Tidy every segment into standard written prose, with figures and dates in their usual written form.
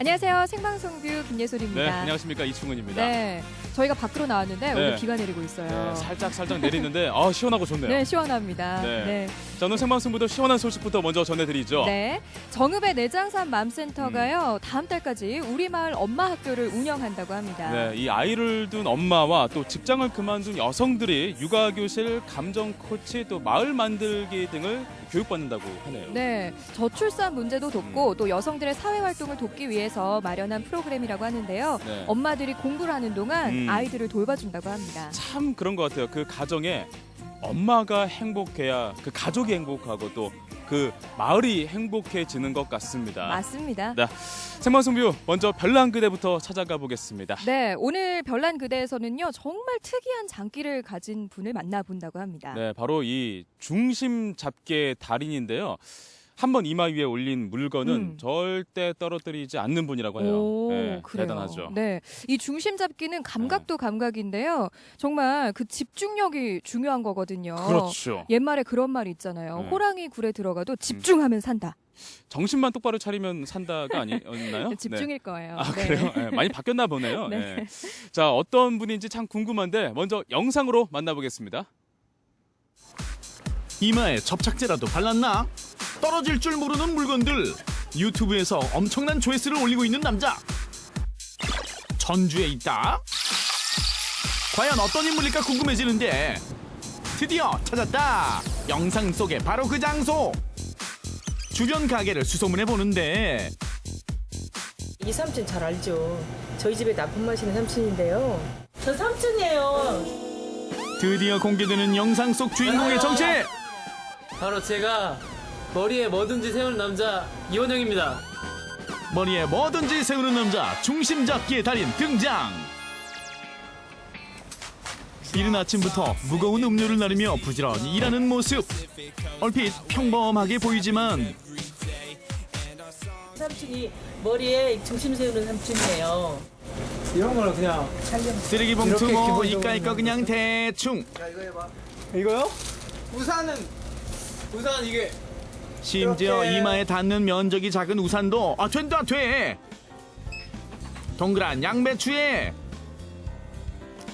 안녕하세요. 생방송뷰 네, 김예솔입니다. 안녕하십니까, 이충은입니다. 네, 저희가 밖으로 나왔는데 오늘 비가 내리고 있어요. 네, 살짝 내리는데 시원하고 좋네요. 네, 시원합니다. 네. 자, 오늘 생방송부터 시원한 소식부터 먼저 전해드리죠. 네, 정읍의 내장산 맘센터가요 다음 달까지 우리 마을 엄마 학교를 운영한다고 합니다. 네, 이 아이를 둔 엄마와 또 직장을 그만둔 여성들이 육아교실, 감정 코치, 또 마을 만들기 등을 교육받는다고 하네요. 네, 저출산 문제도 돕고 또 여성들의 사회 활동을 돕기 위해서 마련한 프로그램이라고 하는데요. 네. 엄마들이 공부를 하는 동안 아이들을 돌봐준다고 합니다. 참 그런 것 같아요. 그 가정에 엄마가 행복해야 그 가족이 행복하고 또 그 마을이 행복해지는 것 같습니다. 맞습니다. 네, 생방송뷰 먼저 별난 그대부터 찾아가 보겠습니다. 네, 오늘 별난 그대에서는요 정말 특이한 장기를 가진 분을 만나본다고 합니다. 네, 바로 이 중심 잡기의 달인인데요. 한번 이마 위에 올린 물건은 절대 떨어뜨리지 않는 분이라고 해요. 오, 네, 그래요. 대단하죠. 네, 이 중심 잡기는 감각도 감각인데요. 정말 그 집중력이 중요한 거거든요. 그렇죠. 옛말에 그런 말이 있잖아요. 네. 호랑이 굴에 들어가도 집중하면 산다. 정신만 똑바로 차리면 산다가 아니었나요? 집중일 거예요. 아, 네. 그래요? 네, 많이 바뀌었나 보네요. 네. 네. 자, 어떤 분인지 참 궁금한데 먼저 영상으로 만나보겠습니다. 이마에 접착제라도 발랐나? 떨어질 줄 모르는 물건들. 유튜브에서 엄청난 조회수를 올리고 있는 남자. 전주에 있다? 과연 어떤 인물일까 궁금해지는데 드디어 찾았다. 영상 속에 바로 그 장소. 주변 가게를 수소문해 보는데 이 삼촌 잘 알죠. 저희 집에 납품 마시는 삼촌인데요. 저 삼촌이에요. 드디어 공개되는 영상 속 주인공의 정체. 바로 제가 머리에 뭐든지 세우는 남자 이원영입니다. 머리에 뭐든지 세우는 남자 중심 잡기의 달인 등장. 이른 아침부터 무거운 음료를 나르며 부지런히 일하는 모습. 얼핏 평범하게 보이지만 삼촌이 머리에 중심 세우는 삼촌이에요. 이런 거는 그냥 쓰레기 봉투 이렇게 뭐 기본적으로 이까이 거 그냥 대충. 이거요? 우산 이게 심지어 이렇게. 이마에 닿는 면적이 작은 우산도 된다 돼. 동그란 양배추에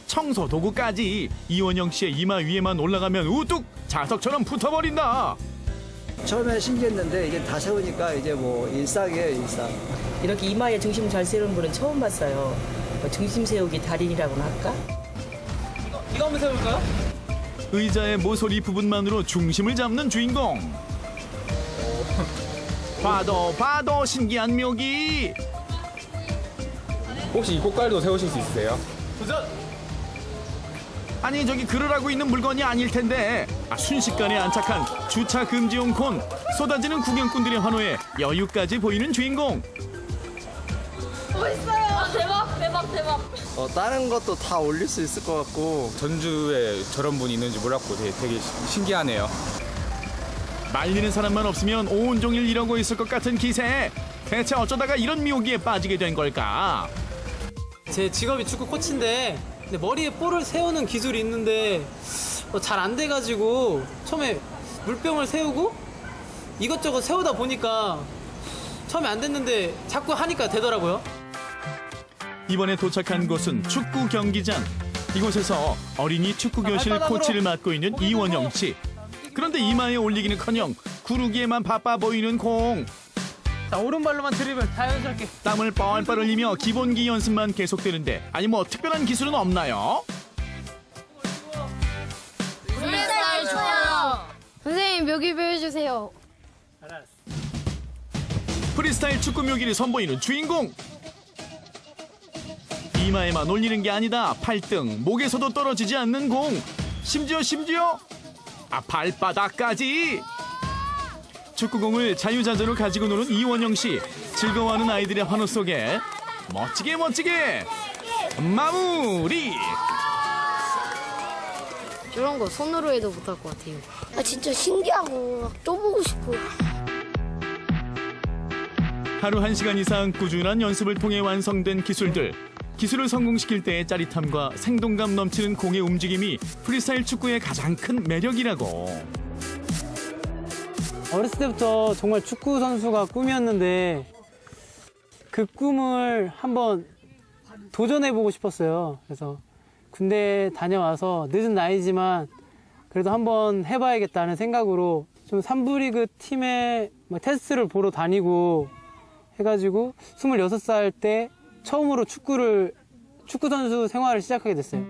청소 도구까지 이원영 씨의 이마 위에만 올라가면 우뚝 자석처럼 붙어버린다. 처음에 신기했는데 이게 다 세우니까 이제 뭐 일상이에요, 일상. 이렇게 이마에 중심 잘 세우는 분은 처음 봤어요. 뭐 중심 세우기 달인이라고나 할까? 이거 한번 세볼까요? 의자의 모서리 부분만으로 중심을 잡는 주인공. 봐도 신기한 묘기. 혹시 이 꽃갈도 세우실 수 있으세요? 도전! 아니 저기 그러라고 있는 물건이 아닐 텐데. 순식간에 안착한 주차 금지용 콘. 쏟아지는 구경꾼들의 환호에 여유까지 보이는 주인공. 다른 것도 다 올릴 수 있을 것 같고. 전주에 저런 분이 있는지 몰랐고 되게 신기하네요. 말리는 사람만 없으면 온종일 이러고 있을 것 같은 기세. 대체 어쩌다가 이런 미혹에 빠지게 된 걸까? 제 직업이 축구 코치인데 근데 머리에 볼을 세우는 기술이 있는데 잘 안 돼가지고 처음에 물병을 세우고 이것저것 세우다 보니까 처음에 안 됐는데 자꾸 하니까 되더라고요. 이번에 도착한 곳은 축구 경기장. 이곳에서 어린이 축구 교실 발바닥으로 코치를 맡고 있는 이원영 씨. 그런데 이마에 올리기는커녕 구르기에만 바빠 보이는 공. 자, 오른발로만 드리블 자연스럽게. 땀을 뻘뻘 흘리며 기본기 연습만 계속되는데 아니 뭐 특별한 기술은 없나요? 프리스타일 좋아요. 선생님 묘기 배워주세요. 프리스타일 축구 묘기를 선보이는 주인공. 이마에만 올리는 게 아니다. 팔등, 목에서도 떨어지지 않는 공. 심지어 발바닥까지. 축구공을 자유자재로 가지고 노는 이원영 씨. 즐거워하는 아이들의 환호 속에 멋지게 마무리. 이런 거 손으로 해도 못할 것 같아요. 진짜 신기하고 또 보고 싶어요. 하루 1시간 이상 꾸준한 연습을 통해 완성된 기술들. 기술을 성공시킬 때의 짜릿함과 생동감 넘치는 공의 움직임이 프리스타일 축구의 가장 큰 매력이라고. 어렸을 때부터 정말 축구 선수가 꿈이었는데 그 꿈을 한번 도전해보고 싶었어요. 그래서 군대 다녀와서 늦은 나이지만 그래도 한번 해봐야겠다는 생각으로 좀 3부 리그 팀에 막 테스트를 보러 다니고 해가지고 26살 때 처음으로 축구 선수 생활을 시작하게 됐어요.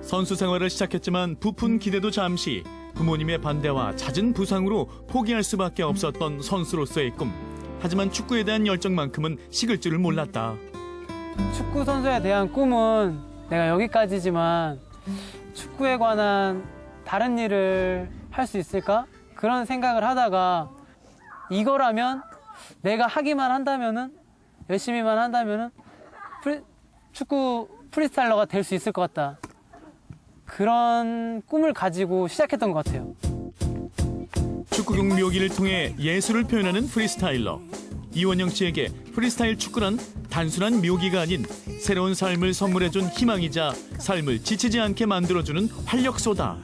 선수 생활을 시작했지만 부푼 기대도 잠시 부모님의 반대와 잦은 부상으로 포기할 수밖에 없었던 선수로서의 꿈. 하지만 축구에 대한 열정만큼은 식을 줄을 몰랐다. 축구 선수에 대한 꿈은 내가 여기까지지만 축구에 관한 다른 일을 할 수 있을까? 그런 생각을 하다가 이거라면 내가 하기만 한다면은 열심히만 한다면은 축구 프리스타일러가 될 수 있을 것 같다. 그런 꿈을 가지고 시작했던 것 같아요. 축구경 묘기를 통해 예술을 표현하는 프리스타일러. 이원영 씨에게 프리스타일 축구란 단순한 묘기가 아닌 새로운 삶을 선물해준 희망이자 삶을 지치지 않게 만들어주는 활력소다.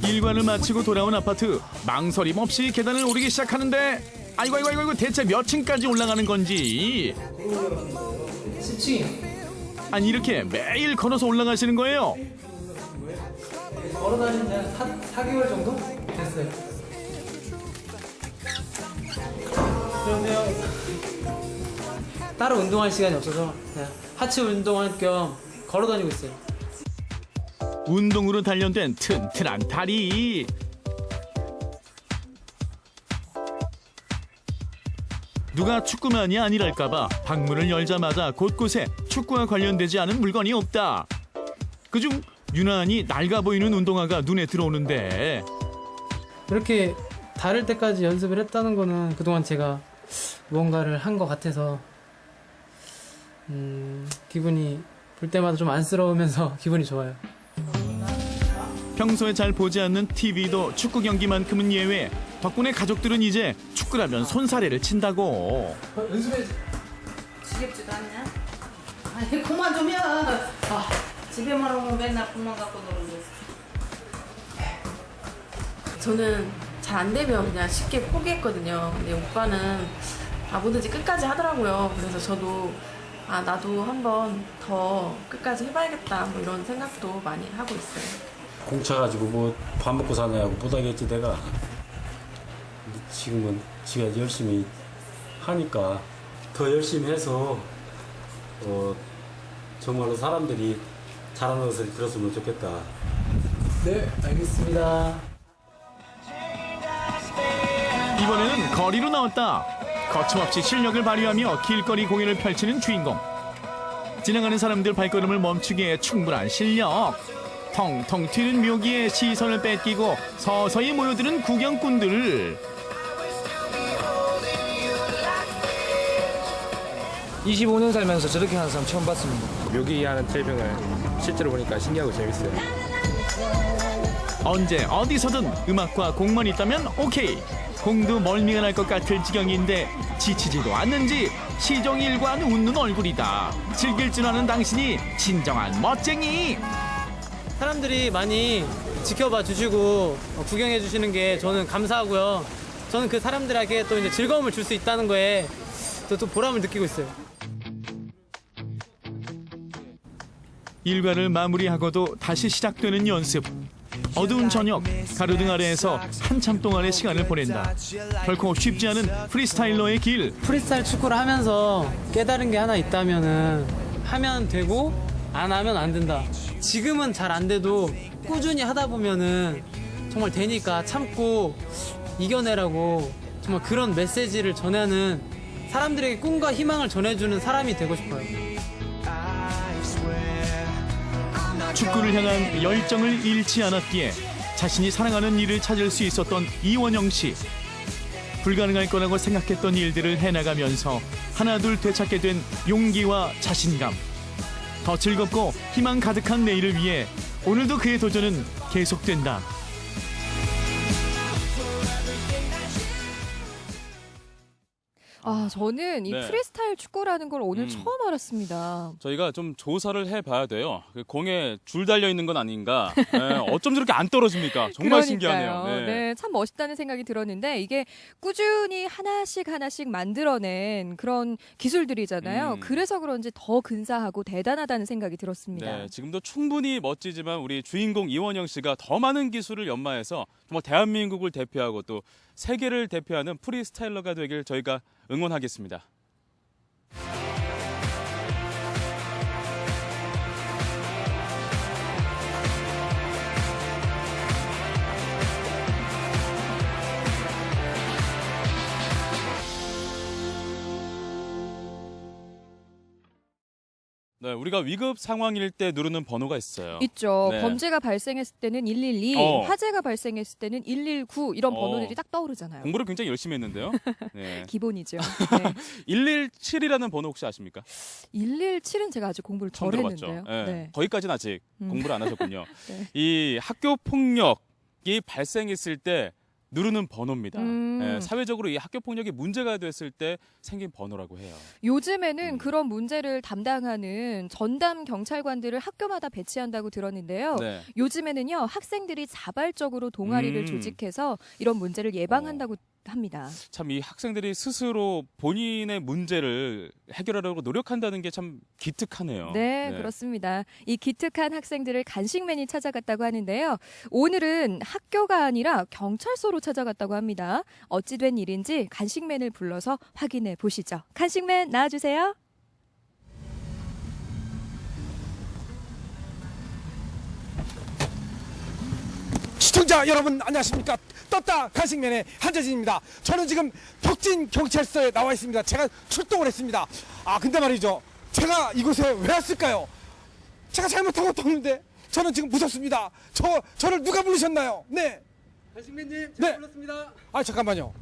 일과를 마치고 돌아온 아파트. 망설임 없이 계단을 오르기 시작하는데 아이고 대체 몇 층까지 올라가는 건지. 10층이요. 아니 이렇게 매일 걸어서 올라가시는 거예요? 걸어 다닌 지 한 4개월 정도 됐어요. 그런데요, 따로 운동할 시간이 없어서 그냥 하체 운동할 겸 걸어 다니고 있어요. 운동으로 단련된 튼튼한 다리. 누가 축구만이 아니랄까봐 방문을 열자마자 곳곳에 축구와 관련되지 않은 물건이 없다. 그중 유난히 낡아 보이는 운동화가 눈에 들어오는데 이렇게 다를 때까지 연습을 했다는 거는 그동안 제가 무언가를 한 것 같아서 기분이 볼 때마다 좀 안쓰러우면서 기분이 좋아요. 평소에 잘 보지 않는 TV도 축구 경기만큼은 예외. 덕분에 가족들은 이제 축구라면 손사래를 친다고. 연습해. 지겹지도 않냐? 아니 그만 좀 해. 집에만 오면 맨날 꿈만 갖고 놀고. 저는 잘 안 되면 그냥 쉽게 포기했거든요. 근데 오빠는 뭐든지 끝까지 하더라고요. 그래서 저도 나도 한번 더 끝까지 해봐야겠다 뭐 이런 생각도 많이 하고 있어요. 공차가지고 뭐 밥 먹고 사냐고 못하겠지 내가. 지금은 지가 열심히 하니까 더 열심히 해서 정말로 사람들이 잘하는 것을 들었으면 좋겠다. 네, 알겠습니다. 이번에는 거리로 나왔다. 거침없이 실력을 발휘하며 길거리 공연을 펼치는 주인공. 지나가는 사람들 발걸음을 멈추기에 충분한 실력. 텅텅 튀는 묘기에 시선을 뺏기고 서서히 모여드는 구경꾼들. 25년 살면서 저렇게 하는 사람 처음 봤습니다. 묘기하는 트레이닝을 실제로 보니까 신기하고 재밌어요. 언제 어디서든 음악과 공만 있다면 오케이. 공도 멀미가 날 것 같을 지경인데 지치지도 않는지 시종일관 웃는 얼굴이다. 즐길 줄 아는 당신이 진정한 멋쟁이. 사람들이 많이 지켜봐 주시고 구경해 주시는 게 저는 감사하고요. 저는 그 사람들에게 또 이제 즐거움을 줄 수 있다는 거에 또 보람을 느끼고 있어요. 일과를 마무리하고도 다시 시작되는 연습. 어두운 저녁 가로등 아래에서 한참 동안의 시간을 보낸다. 결코 쉽지 않은 프리스타일러의 길. 프리스타일 축구를 하면서 깨달은 게 하나 있다면은 하면 되고 안 하면 안 된다. 지금은 잘 안 돼도 꾸준히 하다 보면은 정말 되니까 참고 이겨내라고 정말 그런 메시지를 전하는 사람들에게 꿈과 희망을 전해주는 사람이 되고 싶어요. 축구를 향한 열정을 잃지 않았기에 자신이 사랑하는 일을 찾을 수 있었던 이원영 씨. 불가능할 거라고 생각했던 일들을 해나가면서 하나둘 되찾게 된 용기와 자신감. 더 즐겁고 희망 가득한 내일을 위해 오늘도 그의 도전은 계속된다. 저는 이 네. 프리스타일 축구라는 걸 오늘 음. 처음 알았습니다. 저희가 좀 조사를 해봐야 돼요. 그 공에 줄 달려 있는 건 아닌가? 네, 어쩜 저렇게 안 떨어집니까? 정말 신기하네요. 네, 참 멋있다는 생각이 들었는데 이게 꾸준히 하나씩 만들어낸 그런 기술들이잖아요. 그래서 그런지 더 근사하고 대단하다는 생각이 들었습니다. 네, 지금도 충분히 멋지지만 우리 주인공 이원영 씨가 더 많은 기술을 연마해서 정말 대한민국을 대표하고 또 세계를 대표하는 프리스타일러가 되길 저희가 응원하겠습니다. 네, 우리가 위급 상황일 때 누르는 번호가 있어요. 있죠. 네. 범죄가 발생했을 때는 112, 화재가 발생했을 때는 119 이런 번호들이 딱 떠오르잖아요. 공부를 굉장히 열심히 했는데요. 네. 기본이죠. 네. 117이라는 번호 혹시 아십니까? 117은 제가 아직 공부를 처음 덜 들어봤죠. 했는데요. 네. 거기까지는 아직 공부를 안 하셨군요. 네. 이 학교 폭력이 발생했을 때 누르는 번호입니다. 네, 사회적으로 이 학교 폭력이 문제가 됐을 때 생긴 번호라고 해요. 요즘에는 그런 문제를 담당하는 전담 경찰관들을 학교마다 배치한다고 들었는데요. 네. 요즘에는요, 학생들이 자발적으로 동아리를 조직해서 이런 문제를 예방한다고 합니다. 참 이 학생들이 스스로 본인의 문제를 해결하려고 노력한다는 게 참 기특하네요. 네, 그렇습니다. 이 기특한 학생들을 간식맨이 찾아갔다고 하는데요. 오늘은 학교가 아니라 경찰서로 찾아갔다고 합니다. 어찌 된 일인지 간식맨을 불러서 확인해 보시죠. 간식맨 나와주세요. 시청자 여러분 안녕하십니까. 떴다 간식맨의 한재진입니다. 저는 지금 덕진 경찰서에 나와 있습니다. 제가 출동을 했습니다. 근데 말이죠, 제가 이곳에 왜 왔을까요? 제가 잘못한 것도 없는데 저는 지금 무섭습니다. 저를 누가 부르셨나요? 네. 간식맨님, 네. 불렀습니다. 잠깐만요.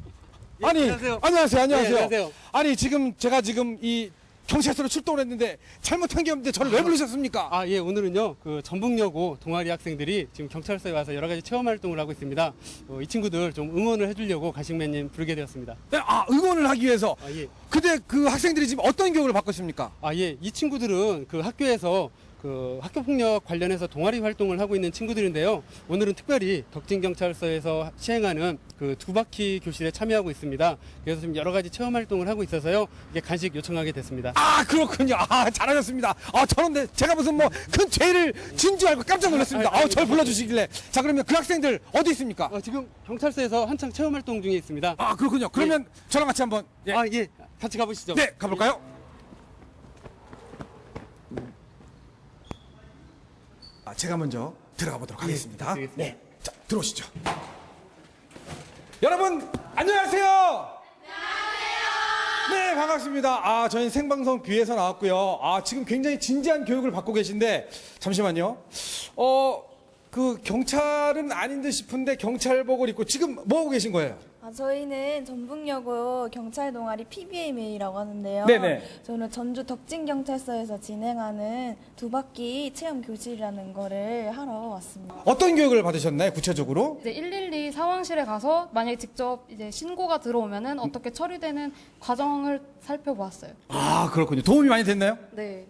예, 안녕하세요. 안녕하세요. 네, 안녕하세요. 아니 제가 지금 이 경찰서로 출동을 했는데 잘못한 게 없는데 저를 왜 부르셨습니까? 예, 오늘은요, 그 전북여고 동아리 학생들이 지금 경찰서에 와서 여러 가지 체험 활동을 하고 있습니다. 이 친구들 좀 응원을 해주려고 간식맨님 부르게 되었습니다. 네, 응원을 하기 위해서. 예. 근데 그 학생들이 지금 어떤 교육을 받고 있습니까? 예, 이 친구들은 그 학교에서 그 학교폭력 관련해서 동아리 활동을 하고 있는 친구들인데요. 오늘은 특별히 덕진경찰서에서 시행하는 그 두바퀴 교실에 참여하고 있습니다. 그래서 좀 여러 가지 체험 활동을 하고 있어서요. 이게 간식 요청하게 됐습니다. 그렇군요. 잘하셨습니다. 저는 제가 무슨 뭐 큰 죄를 진 줄 알고 깜짝 놀랐습니다. 저를 불러주시길래. 자, 그러면 그 학생들 어디 있습니까? 지금 경찰서에서 한창 체험 활동 중에 있습니다. 그렇군요. 그러면 저랑 같이 한번. 예. 같이 가보시죠. 네, 가볼까요? 제가 먼저 들어가 보도록 하겠습니다. 네. 자, 들어오시죠. 여러분, 안녕하세요. 네, 반갑습니다. 저희는 생방송 뷰에서 나왔고요. 지금 굉장히 진지한 교육을 받고 계신데, 잠시만요. 그 경찰은 아닌 듯 싶은데 경찰복을 입고 지금 뭐 하고 계신 거예요? 저희는 전북여고 경찰 동아리 PBMA라고 하는데요. 네네. 저는 전주 덕진경찰서에서 진행하는 두바퀴 체험 교실이라는 거를 하러 왔습니다. 어떤 교육을 받으셨나요, 구체적으로? 이제 112 상황실에 가서 만약에 직접 이제 신고가 들어오면은 어떻게 처리되는 과정을 살펴보았어요. 그렇군요. 도움이 많이 됐나요? 네.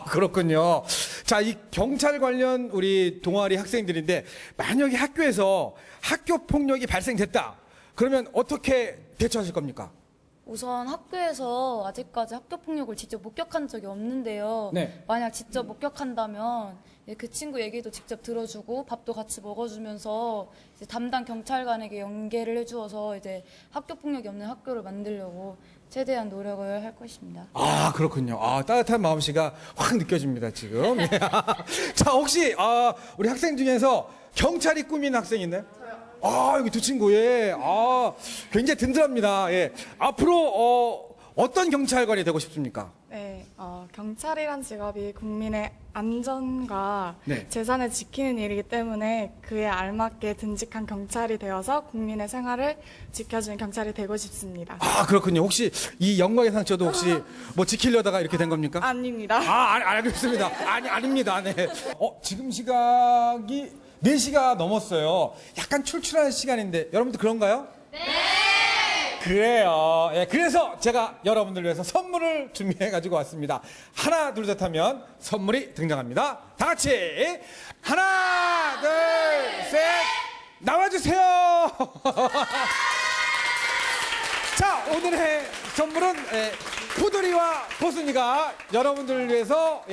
그렇군요. 자, 이 경찰 관련 우리 동아리 학생들인데 만약에 학교에서 학교 폭력이 발생됐다. 그러면 어떻게 대처하실 겁니까? 우선 학교에서 아직까지 학교 폭력을 직접 목격한 적이 없는데요. 네. 만약 직접 목격한다면 그 친구 얘기도 직접 들어주고 밥도 같이 먹어주면서 이제 담당 경찰관에게 연계를 해주어서 이제 학교 폭력이 없는 학교를 만들려고 최대한 노력을 할 것입니다. 그렇군요. 따뜻한 마음씨가 확 느껴집니다, 지금. 자, 혹시 우리 학생 중에서 경찰이 꿈인 학생 있나요? 여기 두 친구, 굉장히 든든합니다. 앞으로 어떤 경찰관이 되고 싶습니까? 네, 경찰이란 직업이 국민의 안전과 네. 재산을 지키는 일이기 때문에 그에 알맞게 듬직한 경찰이 되어서 국민의 생활을 지켜주는 경찰이 되고 싶습니다. 그렇군요. 혹시 이 영광의 상처도 혹시 뭐 지키려다가 이렇게 된 겁니까? 아닙니다. 알겠습니다. 아닙니다. 네. 지금 시각이 4시가 넘었어요. 약간 출출한 시간인데 여러분들 그런가요? 네. 그래요. 예, 그래서 제가 여러분들 위해서 선물을 준비해 가지고 왔습니다. 하나, 둘, 셋 하면 선물이 등장합니다. 다 같이 하나, 둘, 셋 나와주세요. 자, 오늘의 선물은 포도리와 포순이가 여러분들을 위해서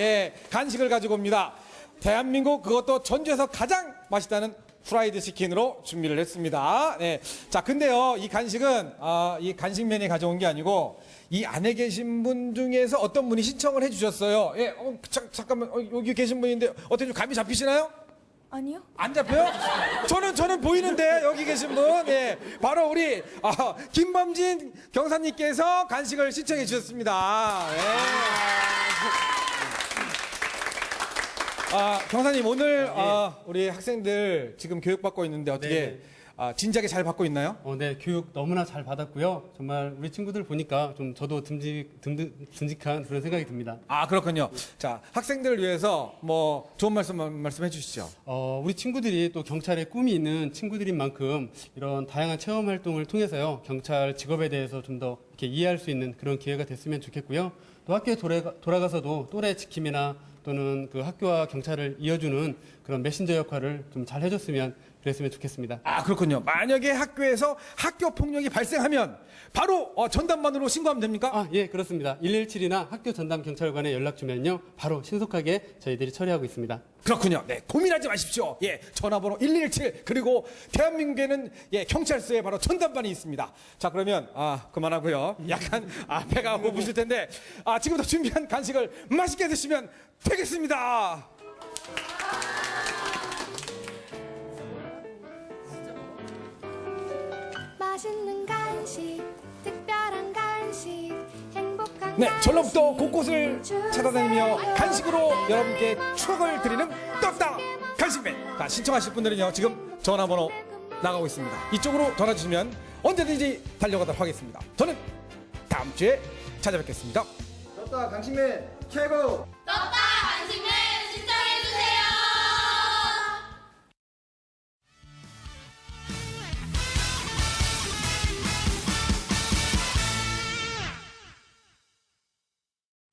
간식을 가지고 옵니다. 대한민국 그것도 전주에서 가장 맛있다는 프라이드 치킨으로 준비를 했습니다. 네. 자, 근데요, 이 간식은 이 간식맨이 가져온 게 아니고 이 안에 계신 분 중에서 어떤 분이 신청을 해주셨어요. 예, 잠깐만, 여기 계신 분인데 어떻게 좀 감이 잡히시나요? 아니요. 안 잡혀요? 저는 보이는데 여기 계신 분, 예, 바로 우리 김범진 경사님께서 간식을 신청해 주셨습니다. 경사님 오늘 우리 학생들 지금 교육받고 있는데 어떻게 진작에 잘 받고 있나요? 네, 교육 너무나 잘 받았고요. 정말 우리 친구들 보니까 좀 저도 듬직한 그런 생각이 듭니다. 그렇군요. 자, 학생들을 위해서 뭐 좋은 말씀해 주시죠. 우리 친구들이 또 경찰에 꿈이 있는 친구들인 만큼 이런 다양한 체험 활동을 통해서요, 경찰 직업에 대해서 좀 더 이렇게 이해할 수 있는 그런 기회가 됐으면 좋겠고요. 또 학교에 돌아가서도 또래 지킴이나 또는 그 학교와 경찰을 이어주는 그런 메신저 역할을 좀 잘 해줬으면 그랬으면 좋겠습니다. 그렇군요. 만약에 학교에서 학교 폭력이 발생하면 바로 전담반으로 신고하면 됩니까? 예, 그렇습니다. 117이나 학교 전담 경찰관에 연락 주면요, 바로 신속하게 저희들이 처리하고 있습니다. 그렇군요. 네, 고민하지 마십시오. 예, 전화번호 117 그리고 대한민국에는 경찰서에 바로 전담반이 있습니다. 자, 그러면 그만하고요. 약간 배가 고프실 텐데 지금부터 준비한 간식을 맛있게 드시면 되겠습니다. 맛있는 간식, 특별한 간식, 행복한 네, 전라북도 곳곳을 찾아다니며 간식으로 여러분께 추억을 드리는 떴다 간식맨. 자, 신청하실 분들은요, 지금 전화번호 나가고 있습니다. 이쪽으로 전화 주시면 언제든지 달려가도록 하겠습니다. 저는 다음 주에 찾아뵙겠습니다. 떴다 간식맨 최고. 떴다 간식맨 신청해주세요.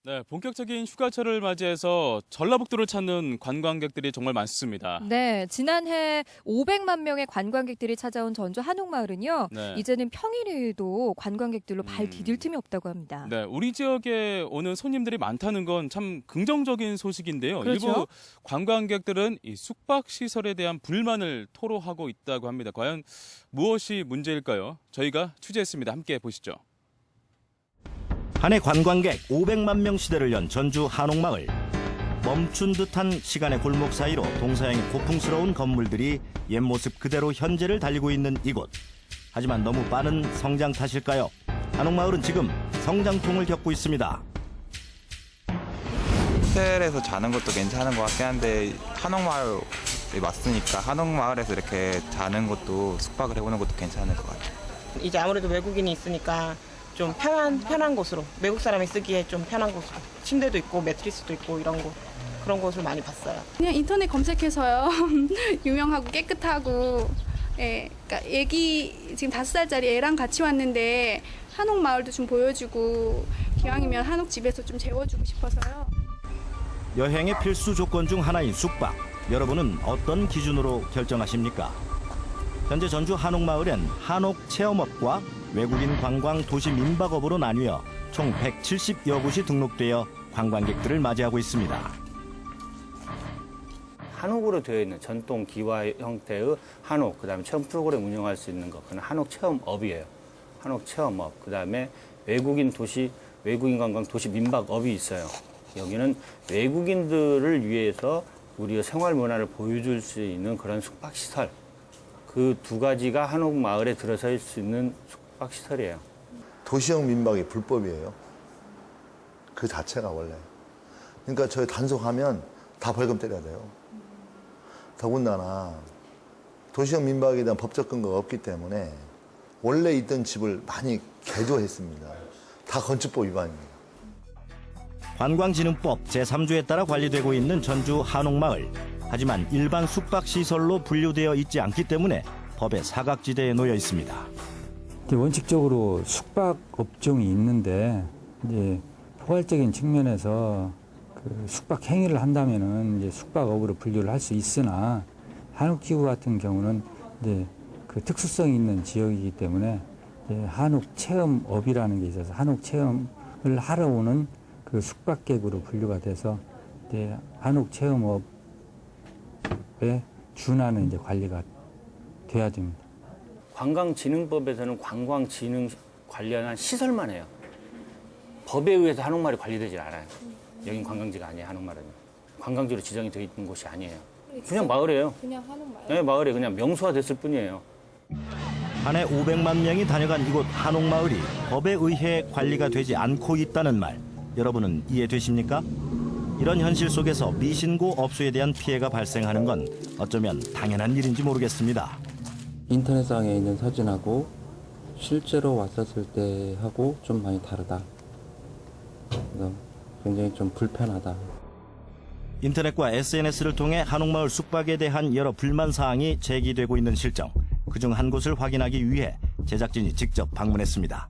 네, 본격적인 휴가철을 맞이해서 전라북도를 찾는 관광객들이 정말 많습니다. 네, 지난해 500만 명의 관광객들이 찾아온 전주 한옥마을은요, 네. 이제는 평일에도 관광객들로 발 디딜 틈이 없다고 합니다. 네, 우리 지역에 오는 손님들이 많다는 건 참 긍정적인 소식인데요. 그렇죠? 일부 관광객들은 이 숙박 시설에 대한 불만을 토로하고 있다고 합니다. 과연 무엇이 문제일까요? 저희가 취재했습니다. 함께 보시죠. 한 해 관광객 500만 명 시대를 연 전주 한옥마을. 멈춘 듯한 시간의 골목 사이로 동서양의 고풍스러운 건물들이 옛 모습 그대로 현재를 달리고 있는 이곳. 하지만 너무 빠른 성장 탓일까요? 한옥마을은 지금 성장통을 겪고 있습니다. 호텔에서 자는 것도 괜찮은 것 같긴 한데 한옥마을에 왔으니까 한옥마을에서 이렇게 자는 것도 숙박을 해보는 것도 괜찮을 것 같아요. 이제 아무래도 외국인이 있으니까 좀 편한 곳으로, 외국 사람이 쓰기에 좀 편한 곳으로, 침대도 있고 매트리스도 있고 이런 곳, 그런 곳을 많이 봤어요. 그냥 인터넷 검색해서요. 유명하고 깨끗하고, 그러니까 애기 지금 5살짜리 애랑 같이 왔는데 한옥마을도 좀 보여주고 기왕이면 한옥집에서 좀 재워주고 싶어서요. 여행의 필수 조건 중 하나인 숙박. 여러분은 어떤 기준으로 결정하십니까? 현재 전주 한옥마을엔 한옥 체험업과 외국인 관광 도시 민박업으로 나뉘어 총 170여 곳이 등록되어 관광객들을 맞이하고 있습니다. 한옥으로 되어 있는 전통 기와 형태의 한옥, 그다음에 체험 프로그램 운영할 수 있는 것, 그건 한옥 체험업이에요. 한옥 체험업, 그다음에 외국인 관광 도시 민박업이 있어요. 여기는 외국인들을 위해서 우리의 생활 문화를 보여줄 수 있는 그런 숙박시설. 그 두 가지가 한옥마을에 들어설 수 있는 숙박시설이에요. 도시형 민박이 불법이에요. 그 자체가 원래. 그러니까 저희 단속하면 다 벌금 때려야 돼요. 더군다나 도시형 민박에 대한 법적 근거가 없기 때문에 원래 있던 집을 많이 개조했습니다. 다 건축법 위반입니다. 관광진흥법 제3조에 따라 관리되고 있는 전주 한옥마을. 하지만 일반 숙박시설로 분류되어 있지 않기 때문에 법의 사각지대에 놓여 있습니다. 원칙적으로 숙박 업종이 있는데 이제 포괄적인 측면에서 그 숙박 행위를 한다면은 이제 숙박업으로 분류를 할 수 있으나 한옥지구 같은 경우는 이제 그 특수성이 있는 지역이기 때문에 이제 한옥 체험업이라는 게 있어서 한옥 체험을 하러 오는 그 숙박객으로 분류가 돼서 이제 한옥 체험업에 준하는 이제 관리가 돼야 됩니다. 관광진흥법에서는 관광진흥 관련한 시설만 해요. 법에 의해서 한옥마을이 관리되질 않아요. 여긴 관광지가 아니에요, 한옥마을은. 관광지로 지정이 되어 있는 곳이 아니에요. 그냥 마을이에요. 그냥 한옥마을. 네, 마을에 그냥 명소화됐을 뿐이에요. 한 해 500만 명이 다녀간 이곳 한옥마을이 법에 의해 관리가 되지 않고 있다는 말, 여러분은 이해되십니까? 이런 현실 속에서 미신고 업소에 대한 피해가 발생하는 건 어쩌면 당연한 일인지 모르겠습니다. 인터넷상에 있는 사진하고 실제로 왔었을 때하고 좀 많이 다르다. 그래서 굉장히 좀 불편하다. 인터넷과 SNS를 통해 한옥마을 숙박에 대한 여러 불만 사항이 제기되고 있는 실정. 그중 한 곳을 확인하기 위해 제작진이 직접 방문했습니다.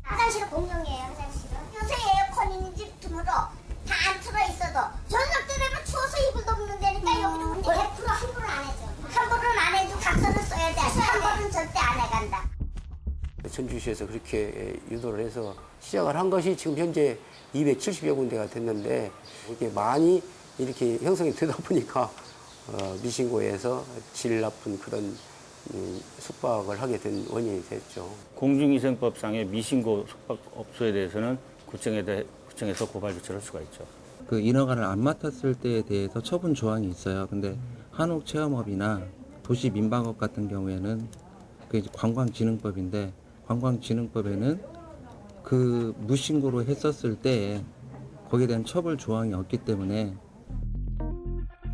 화장실은 공용이에요, 화장실은. 요새 에어컨 있는 집 드물어. 다 안 틀어 있어도. 저녁 때 되면 추워서 이불도 없는 데니까 여기도 근데 100% 환불은 안 해줘. 환불은 안 해도 각서를 써야 돼. 환불은 절대 안 해간다. 전주시에서 그렇게 유도를 해서 시작을 한 것이 지금 현재 270여 군데가 됐는데 이게 많이 이렇게 형성이 되다 보니까 미신고에서 질 나쁜 그런 숙박을 하게 된 원인이 됐죠. 공중위생법상의 미신고 숙박업소에 대해서는 구청에서 고발 조치를 할 수가 있죠. 그 인허가를 안 맡았을 때에 대해서 처분 조항이 있어요. 근데 한옥 체험업이나 도시 민박업 같은 경우에는 그 관광진흥법인데 관광진흥법에는 그 무신고로 했었을 때 거기에 대한 처벌 조항이 없기 때문에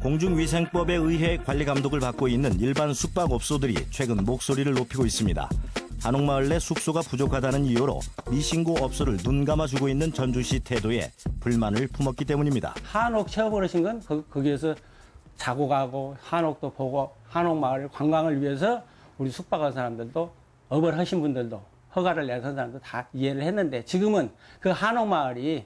공중위생법에 의해 관리 감독을 받고 있는 일반 숙박업소들이 최근 목소리를 높이고 있습니다. 한옥마을 내 숙소가 부족하다는 이유로 미신고 업소를 눈감아주고 있는 전주시 태도에 불만을 품었기 때문입니다. 한옥 체험을 하신 건 거기에서 자고 가고 한옥도 보고 한옥마을 관광을 위해서 우리 숙박한 사람들도 업을 하신 분들도 허가를 내선 사람도 다 이해를 했는데 지금은 그 한옥마을이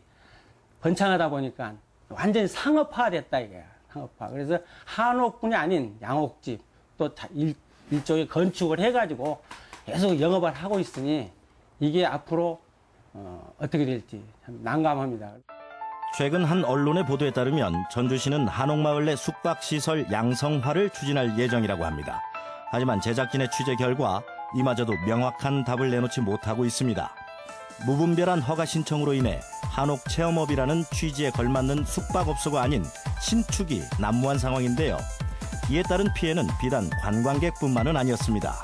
번창하다 보니까 완전히 상업화됐다 이거야. 상업화. 그래서 한옥뿐이 아닌 양옥집 또 일종의 건축을 해가지고 계속 영업을 하고 있으니 이게 앞으로 어떻게 될지 참 난감합니다. 최근 한 언론의 보도에 따르면 전주시는 한옥마을 내 숙박시설 양성화를 추진할 예정이라고 합니다. 하지만 제작진의 취재 결과 이마저도 명확한 답을 내놓지 못하고 있습니다. 무분별한 허가 신청으로 인해 한옥 체험업이라는 취지에 걸맞는 숙박업소가 아닌 신축이 난무한 상황인데요. 이에 따른 피해는 비단 관광객뿐만은 아니었습니다.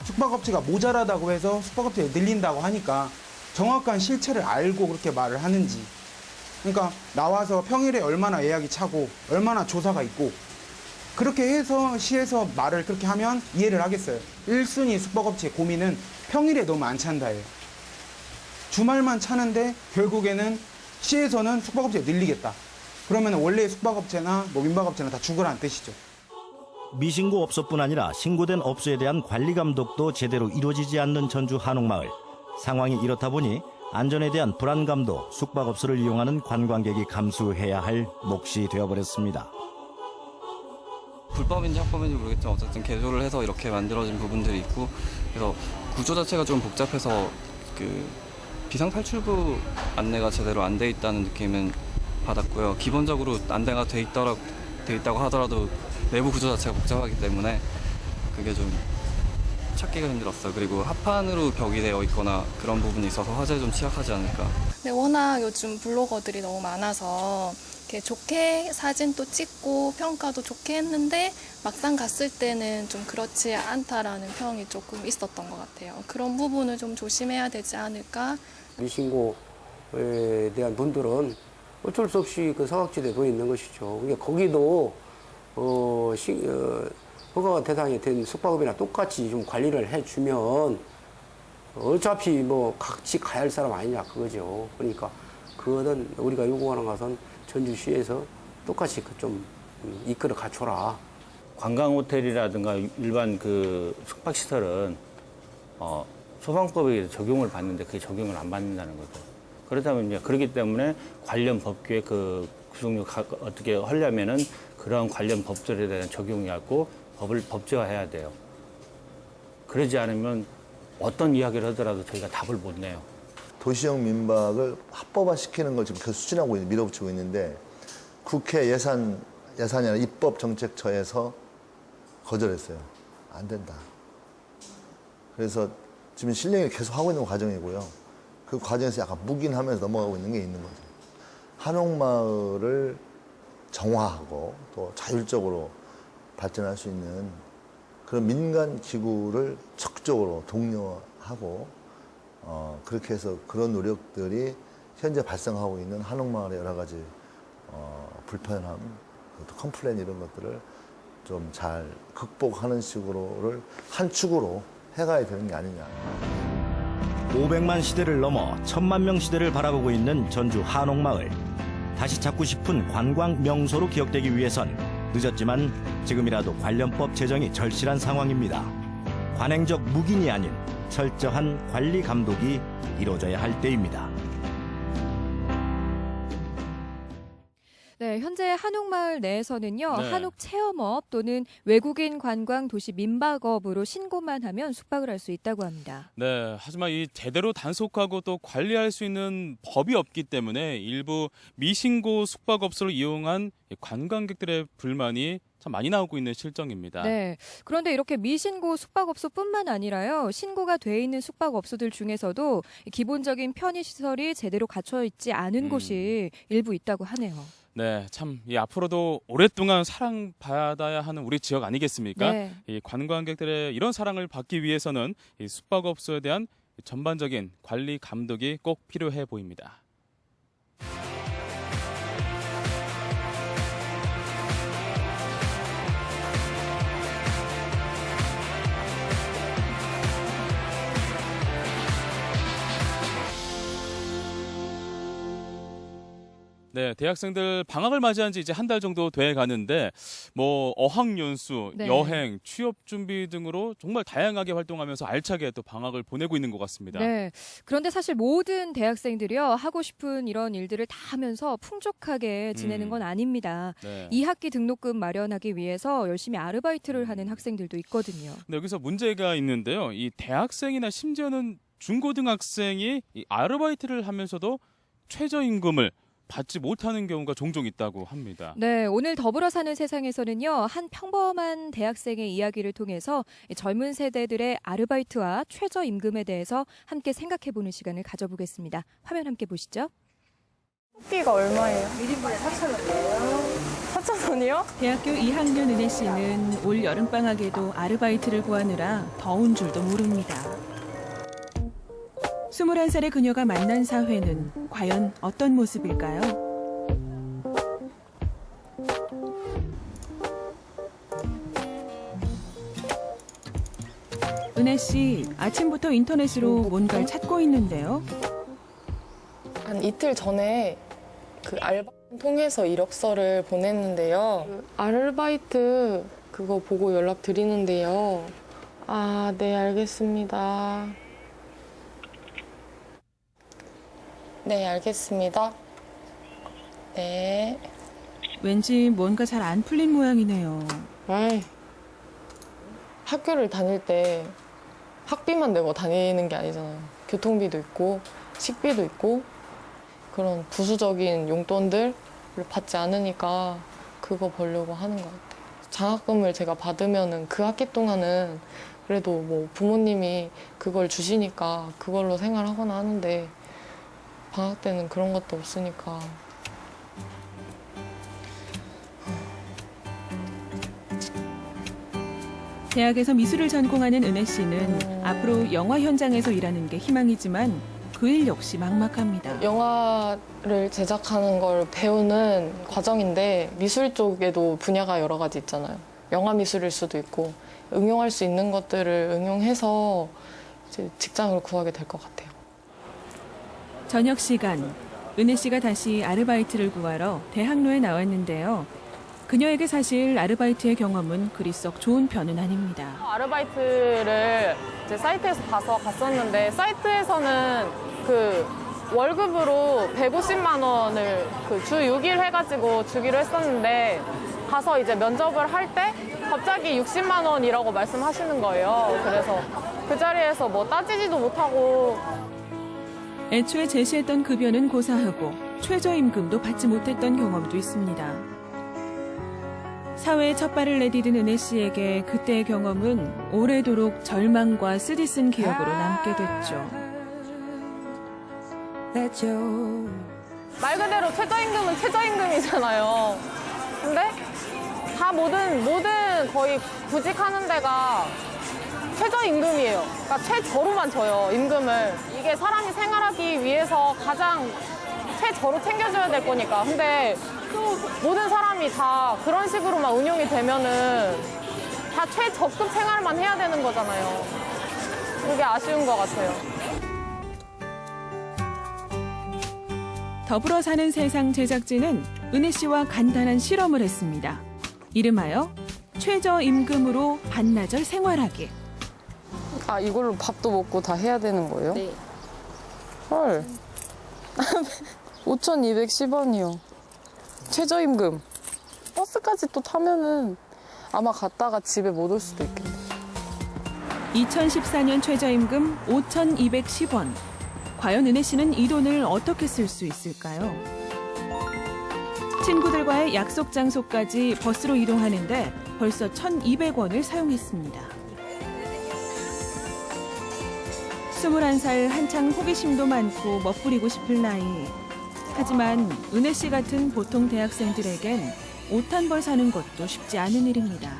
숙박업체가 모자라다고 해서 숙박업체에 늘린다고 하니까 정확한 실체를 알고 그렇게 말을 하는지, 그러니까 나와서 평일에 얼마나 예약이 차고 얼마나 조사가 있고 그렇게 해서 시에서 말을 그렇게 하면 이해를 하겠어요. 1순위 숙박업체의 고민은 평일에 너무 안 찬다예요. 주말만 차는데 결국에는 시에서는 숙박업체 늘리겠다. 그러면 원래 숙박업체나 민박업체나 다 죽으라는 뜻이죠. 미신고 업소뿐 아니라 신고된 업소에 대한 관리 감독도 제대로 이루어지지 않는 전주 한옥마을. 상황이 이렇다 보니 안전에 대한 불안감도 숙박업소를 이용하는 관광객이 감수해야 할 몫이 되어버렸습니다. 불법인지 합법인지 모르겠지만 어쨌든 개조를 해서 이렇게 만들어진 부분들이 있고, 그래서 구조 자체가 좀 복잡해서 그 비상탈출구 안내가 제대로 안 돼 있다는 느낌은 받았고요. 기본적으로 안내가 돼 있다고 하더라도 내부 구조 자체가 복잡하기 때문에 그게 좀 찾기가 힘들었어요. 그리고 합판으로 벽이 되어 있거나 그런 부분이 있어서 화재에 좀 취약하지 않을까. 네, 워낙 요즘 블로거들이 너무 많아서 이렇게 좋게 사진도 찍고 평가도 좋게 했는데 막상 갔을 때는 좀 그렇지 않다라는 평이 조금 있었던 것 같아요. 그런 부분을 좀 조심해야 되지 않을까. 미신고에 대한 분들은 어쩔 수 없이 그 사각지대에 놓여 있는 것이죠. 그러니까 거기도 허가 대상이 된 숙박업이나 똑같이 좀 관리를 해주면 어차피 뭐 같이 가야 할 사람 아니냐 그거죠. 그러니까 그거는 우리가 요구하는 것은 전주시에서 똑같이 좀 이끌어 갖춰라. 관광 호텔이라든가 일반 그 숙박 시설은 소방법에 적용을 받는데 그게 적용을 안 받는다는 거죠. 그렇다면 이제 그렇기 때문에 관련 법규에 그 구속력 어떻게 하려면은 그런 관련 법들에 대한 적용이 하고 법을 법제화해야 돼요. 그러지 않으면 어떤 이야기를 하더라도 저희가 답을 못 내요. 도시형 민박을 합법화시키는 걸 지금 계속 추진하고 밀어붙이고 있는데 국회 예산이 아니라 입법정책처에서 거절했어요. 안 된다. 그래서 지금 실행을 계속 하고 있는 과정이고요. 그 과정에서 약간 묵인하면서 넘어가고 있는 게 있는 거죠. 한옥마을을 정화하고 또 자율적으로 발전할 수 있는 그런 민간 기구를 적극적으로 독려하고 그렇게 해서 그런 노력들이 현재 발생하고 있는 한옥마을의 여러 가지 불편함, 또 컴플레인 이런 것들을 좀 잘 극복하는 식으로를 한 축으로 해가야 되는 게 아니냐. 500만 시대를 넘어 1000만 명 시대를 바라보고 있는 전주 한옥마을. 다시 찾고 싶은 관광 명소로 기억되기 위해선 늦었지만 지금이라도 관련법 제정이 절실한 상황입니다. 관행적 묵인이 아닌 철저한 관리 감독이 이루어져야 할 때입니다. 네, 현재 한옥마을 내에서는요. 네. 한옥 체험업 또는 외국인 관광 도시 민박업으로 신고만 하면 숙박을 할 수 있다고 합니다. 네, 하지만 이 제대로 단속하고 또 관리할 수 있는 법이 없기 때문에 일부 미신고 숙박업소를 이용한 관광객들의 불만이 참 많이 나오고 있는 실정입니다. 네. 그런데 이렇게 미신고 숙박업소뿐만 아니라요. 신고가 돼 있는 숙박업소들 중에서도 기본적인 편의시설이 제대로 갖춰 있지 않은 곳이 일부 있다고 하네요. 네, 참 앞으로도 오랫동안 사랑받아야 하는 우리 지역 아니겠습니까? 네. 이 관광객들의 이런 사랑을 받기 위해서는 이 숙박업소에 대한 전반적인 관리 감독이 꼭 필요해 보입니다. 네, 대학생들 방학을 맞이한 지 이제 한 달 정도 돼 가는데 뭐 어학연수, 네. 여행, 취업 준비 등으로 정말 다양하게 활동하면서 알차게 또 방학을 보내고 있는 것 같습니다. 네. 그런데 사실 모든 대학생들이요. 하고 싶은 이런 일들을 다 하면서 풍족하게 지내는 건 아닙니다. 네. 2학기 등록금 마련하기 위해서 열심히 아르바이트를 하는 학생들도 있거든요. 근데 여기서 문제가 있는데요. 이 대학생이나 심지어는 중고등학생이 이 아르바이트를 하면서도 최저임금을 받지 못하는 경우가 종종 있다고 합니다. 네, 오늘 더불어 사는 세상에서는요. 한 평범한 대학생의 이야기를 통해서 젊은 세대들의 아르바이트와 최저임금에 대해서 함께 생각해보는 시간을 가져보겠습니다. 화면 함께 보시죠. 학비가 얼마예요? 1인분에 4,000원이에요. 4,000원이요? 대학교 2학년 은혜 씨는 올 여름방학에도 아르바이트를 구하느라 더운 줄도 모릅니다. 21살의 그녀가 만난 사회는 과연 어떤 모습일까요? 은혜 씨, 아침부터 인터넷으로 뭔가를 찾고 있는데요. 한 이틀 전에 그 알바 통해서 이력서를 보냈는데요. 그 아르바이트 그거 보고 연락드리는데요. 아, 네, 알겠습니다. 네, 알겠습니다. 네. 왠지 뭔가 잘 안 풀린 모양이네요. 아이, 학교를 다닐 때 학비만 내고 다니는 게 아니잖아요. 교통비도 있고 식비도 있고 그런 부수적인 용돈들을 받지 않으니까 그거 벌려고 하는 것 같아요. 장학금을 제가 받으면은 그 학기 동안은 그래도 뭐 부모님이 그걸 주시니까 그걸로 생활하거나 하는데 방학 때는 그런 것도 없으니까. 대학에서 미술을 전공하는 은혜 씨는 앞으로 영화 현장에서 일하는 게 희망이지만 그 일 역시 막막합니다. 영화를 제작하는 걸 배우는 과정인데 미술 쪽에도 분야가 여러 가지 있잖아요. 영화 미술일 수도 있고 응용할 수 있는 것들을 응용해서 이제 직장을 구하게 될 것 같아요. 저녁 시간, 은혜 씨가 다시 아르바이트를 구하러 대학로에 나왔는데요. 그녀에게 사실 아르바이트의 경험은 그리 썩 좋은 편은 아닙니다. 아르바이트를 이제 사이트에서 봐서 갔었는데 사이트에서는 그 월급으로 150만 원을 그 주 6일 해가지고 주기로 했었는데 가서 이제 면접을 할 때 갑자기 60만 원이라고 말씀하시는 거예요. 그래서 그 자리에서 뭐 따지지도 못하고 애초에 제시했던 급여는 고사하고 최저임금도 받지 못했던 경험도 있습니다. 사회에 첫 발을 내디딘 은혜 씨에게 그때의 경험은 오래도록 절망과 쓰디쓴 기억으로 남게 됐죠. 말 그대로 최저임금은 최저임금이잖아요. 근데 다 모든 거의 구직하는 데가 최저임금이에요. 그러니까 최저로만 줘요, 임금을. 이게 사람이 생활하기 위해서 가장 최저로 챙겨줘야 될 거니까. 근데 모든 사람이 다 그런 식으로만 운용이 되면은 다 최저급 생활만 해야 되는 거잖아요. 그게 아쉬운 것 같아요. 더불어 사는 세상 제작진은 은혜 씨와 간단한 실험을 했습니다. 이름하여 최저임금으로 반나절 생활하기. 아, 이걸로 밥도 먹고 다 해야 되는 거예요? 네. 헐. 5,210원이요. 최저임금. 버스까지 또 타면은 아마 갔다가 집에 못 올 수도 있겠네. 2014년 최저임금 5,210원. 과연 은혜 씨는 이 돈을 어떻게 쓸 수 있을까요? 친구들과의 약속 장소까지 버스로 이동하는데 벌써 1,200원을 사용했습니다. 21살 한창 호기심도 많고 멋부리고 싶을 나이. 하지만 은혜 씨 같은 보통 대학생들에겐 옷 한 벌 사는 것도 쉽지 않은 일입니다.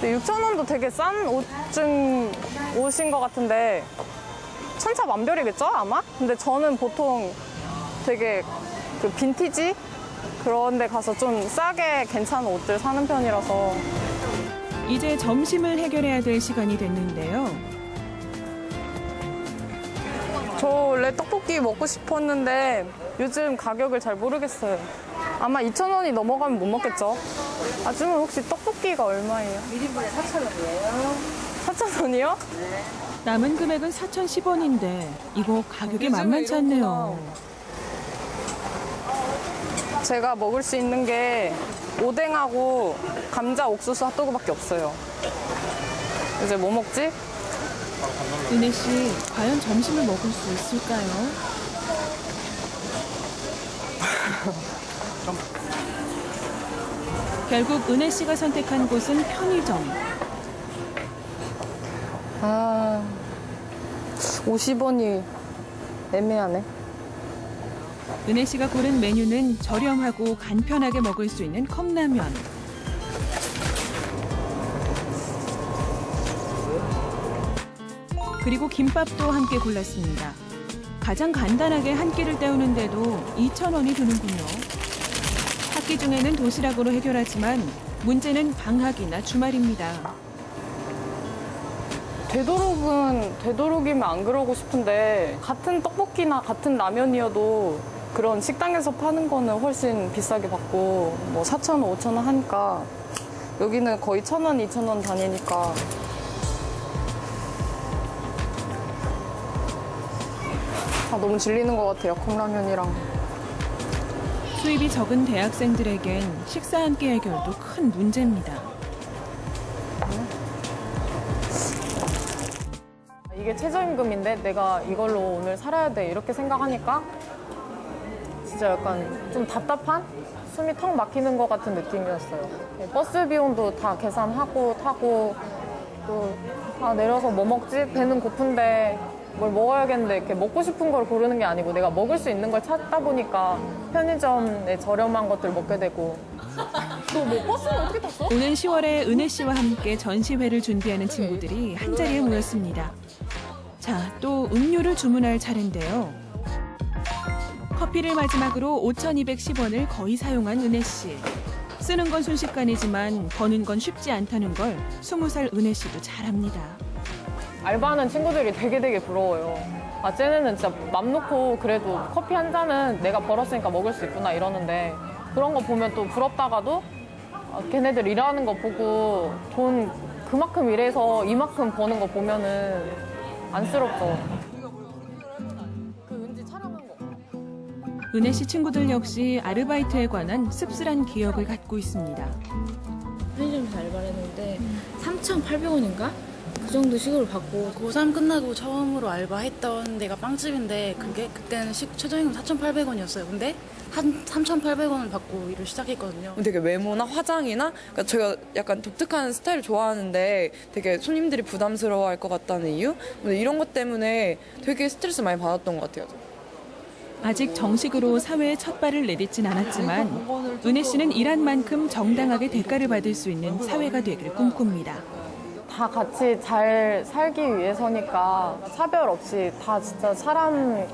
6,000원도 되게 싼 옷인 것 같은데 천차만별이겠죠, 아마? 근데 저는 보통 되게 그 빈티지 그런 데 가서 좀 싸게 괜찮은 옷들 사는 편이라서. 이제 점심을 해결해야 될 시간이 됐는데요. 저 원래 떡볶이 먹고 싶었는데 요즘 가격을 잘 모르겠어요. 아마 2,000원이 넘어가면 못 먹겠죠. 아줌마 혹시 떡볶이가 얼마예요? 1인분에 4,000원이에요. 4,000원이요? 남은 금액은 4,010원인데 이거 가격이 만만치 않네요. 제가 먹을 수 있는 게 오뎅하고 감자 옥수수 핫도그밖에 없어요. 이제 뭐 먹지? 은혜 씨, 과연 점심을 먹을 수 있을까요? 결국 은혜 씨가 선택한 곳은 편의점. 아, 50원이 애매하네. 은혜 씨가 고른 메뉴는 저렴하고 간편하게 먹을 수 있는 컵라면. 그리고 김밥도 함께 골랐습니다. 가장 간단하게 한 끼를 때우는데도 2,000원이 드는군요. 학기 중에는 도시락으로 해결하지만 문제는 방학이나 주말입니다. 되도록이면 안 그러고 싶은데 같은 떡볶이나 같은 라면이어도 그런 식당에서 파는 거는 훨씬 비싸게 받고 뭐 4,000원, 5,000원 하니까 여기는 거의 1,000원, 2,000원 다니니까 너무 질리는 것 같아요, 컵라면이랑. 수입이 적은 대학생들에겐 식사 한 끼 해결도 큰 문제입니다. 이게 최저임금인데 내가 이걸로 오늘 살아야 돼 이렇게 생각하니까 진짜 약간 좀 답답한? 숨이 턱 막히는 것 같은 느낌이었어요. 버스 비용도 다 계산하고 타고 또 내려서 뭐 먹지? 배는 고픈데 뭘 먹어야겠는데 이렇게 먹고 싶은 걸 고르는 게 아니고 내가 먹을 수 있는 걸 찾다 보니까 편의점에 저렴한 것들 먹게 되고. 너 뭐 버스는 어떻게 탔어? 오는 10월에 은혜 씨와 함께 전시회를 준비하는 친구들이 한자리에 모였습니다. 자, 또 음료를 주문할 차례인데요. 커피를 마지막으로 5,210원을 거의 사용한 은혜 씨. 쓰는 건 순식간이지만 버는 건 쉽지 않다는 걸 20살 은혜 씨도 잘 압니다. 알바하는 친구들이 되게 부러워요. 아, 쟤네는 진짜 맘 놓고 그래도 커피 한 잔은 내가 벌었으니까 먹을 수 있구나 이러는데 그런 거 보면 또 부럽다가도 걔네들 일하는 거 보고 돈 그만큼 일해서 이만큼 버는 거 보면은 안쓰럽죠. 은혜 씨 친구들 역시 아르바이트에 관한 씁쓸한 기억을 갖고 있습니다. 편의점에서 알바를 했는데 3,800원인가? 그 정도 시급을 받고 고3 끝나고 처음으로 알바했던 데가 빵집인데 그때는 최저임금 4,800원이었어요. 근데 한 3,800원을 받고 일을 시작했거든요. 되게 외모나 화장이나 그러니까 제가 약간 독특한 스타일을 좋아하는데 되게 손님들이 부담스러워할 것 같다는 이유? 근데 이런 것 때문에 되게 스트레스 많이 받았던 것 같아요. 아직 정식으로 사회에 첫 발을 내딛진 않았지만 은혜 씨는 일한 만큼 정당하게 대가를 받을 수 있는 사회가 되기를 꿈꿉니다. 다 같이 잘 살기 위해서니까 차별 없이 다 진짜 사람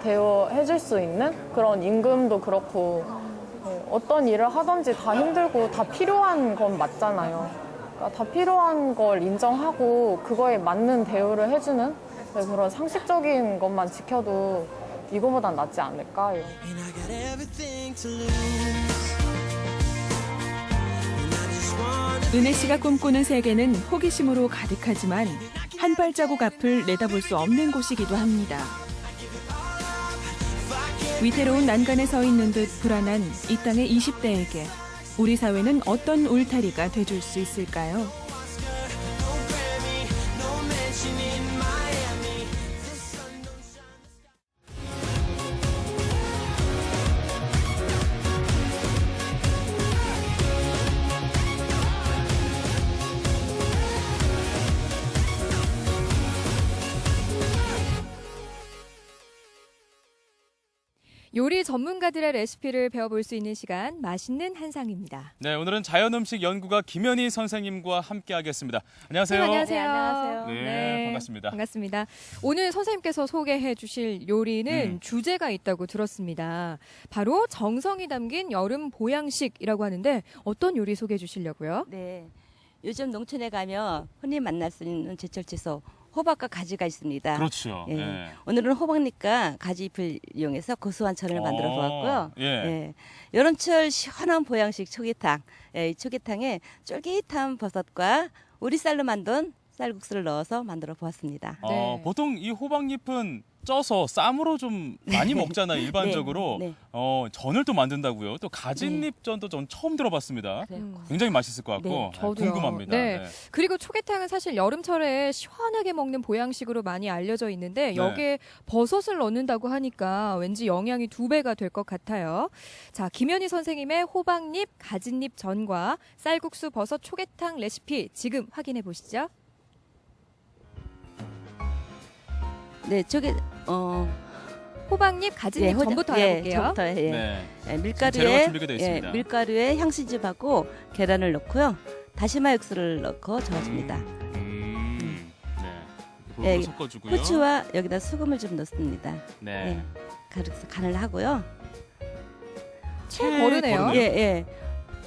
대우해줄 수 있는 그런 임금도 그렇고 어떤 일을 하든지 다 힘들고 다 필요한 건 맞잖아요. 그러니까 다 필요한 걸 인정하고 그거에 맞는 대우를 해주는 그런 상식적인 것만 지켜도 이거보단 낫지 않을까. 은혜 씨가 꿈꾸는 세계는 호기심으로 가득하지만 한 발자국 앞을 내다볼 수 없는 곳이기도 합니다. 위태로운 난간에 서 있는 듯 불안한 이 땅의 20대에게 우리 사회는 어떤 울타리가 돼줄 수 있을까요? 요리 전문가들의 레시피를 배워볼 수 있는 시간, 맛있는 한상입니다. 네, 오늘은 자연음식 연구가 김현희 선생님과 함께하겠습니다. 안녕하세요. 네, 안녕하세요. 안녕하세요. 네, 반갑습니다. 반갑습니다. 오늘 선생님께서 소개해 주실 요리는 주제가 있다고 들었습니다. 바로 정성이 담긴 여름 보양식이라고 하는데 어떤 요리 소개해 주시려고요? 네, 요즘 농촌에 가면 흔히 만날 수 있는 제철 채소 호박과 가지가 있습니다. 그렇죠. 예. 네. 오늘은 호박잎과 가지잎을 이용해서 고소한 전을 만들어 보았고요. 예. 예. 여름철 시원한 보양식 초계탕. 예, 이 초계탕에 쫄깃한 버섯과 오리쌀로 만든 쌀국수를 넣어서 만들어 보았습니다. 보통 이 호박잎은 쪄서 쌈으로 좀 많이 먹잖아요, 일반적으로. 네, 네. 전을 또 만든다고요. 또 가진잎 전도 전 처음 들어봤습니다. 굉장히 맛있을 것 같고 저도요. 궁금합니다. 네. 네. 그리고 초계탕은 사실 여름철에 시원하게 먹는 보양식으로 많이 알려져 있는데 네. 여기에 버섯을 넣는다고 하니까 왠지 영양이 2배가 될 것 같아요. 자, 김현희 선생님의 호박잎, 가진잎 전과 쌀국수 버섯 초계탕 레시피 지금 확인해 보시죠. 네, 호박잎, 가진잎 전부터 알아볼게요. 전부터, 네. 밀가루에 재료가 준비가 되어 있습니다. 밀가루에 향신즙하고 계란을 넣고요. 다시마 육수를 넣고 저어줍니다. 네. 이렇게 섞어주고요. 후추와 여기다 소금을 좀 넣습니다. 네. 그래서 간을 하고요. 버르네요. 예, 예.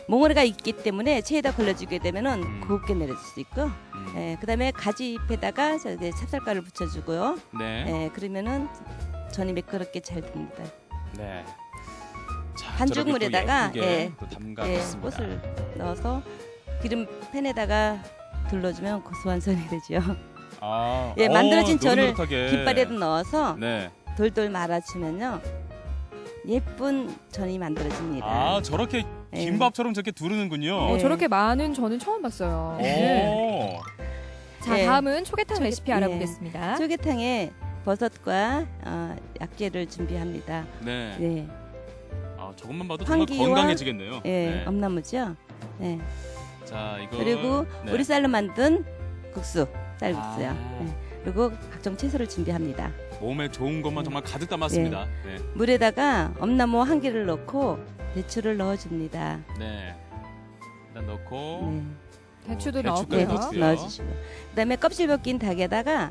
몽어리가 있기 때문에 체에다 걸러주게 되면은 곱게 내려질 수 있고, 예, 그다음에 가지잎에다가 저기 찹쌀가루를 붙여주고요. 네. 예, 그러면은 전이 매끄럽게 잘 됩니다. 네. 자, 반죽물에다가 또 담가봤습니다. 꽃을 넣어서 기름 팬에다가 둘러주면 고소한 전이 되죠. 예, 만들어진 전을 노릇노릇하게. 깃발에도 넣어서 네. 돌돌 말아주면요 예쁜 전이 만들어집니다. 아, 저렇게 김밥처럼 저렇게 두르는군요. 저렇게 많은 저는 처음 봤어요. 네. 자, 다음은 초계탕 레시피 알아보겠습니다. 초계탕에 버섯과 약재를 준비합니다. 네. 네. 아, 저것만 봐도 정말 건강해지겠네요. 예, 네. 엄나무죠. 네. 자, 이거 그리고 오리쌀로 만든 국수, 쌀국수요. 네. 그리고 각종 채소를 준비합니다. 몸에 좋은 것만 정말 가득 담았습니다. 네. 물에다가 엄나무 한 개를 넣고 대추를 넣어줍니다. 네. 일단 넣고 대추도 넣고요. 넣어주시고 그다음에 껍질 벗긴 닭에다가